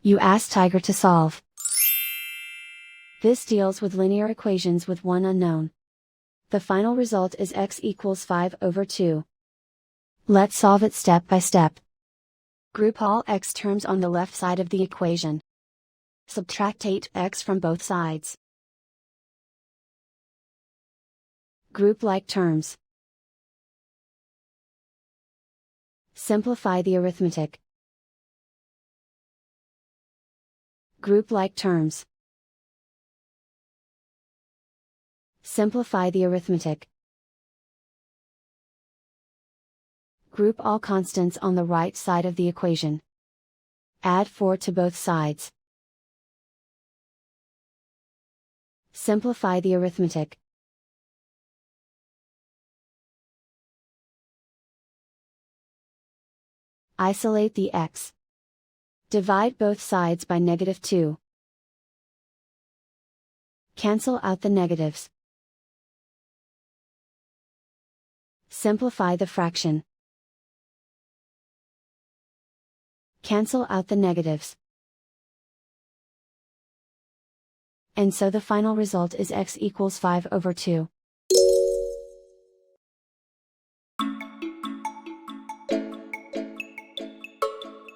You ask Tiger to solve. This deals with linear equations with one unknown. The final result is x equals 5/2. Let's solve it step by step. Group all x terms on the left side of the equation. Subtract 8x from both sides. Group like terms. Simplify the arithmetic. Group like terms. Simplify the arithmetic. Group all constants on the right side of the equation. Add 4 to both sides. Simplify the arithmetic. Isolate the x. Divide both sides by -2. Cancel out the negatives. Simplify the fraction. Cancel out the negatives. And so the final result is x equals 5/2.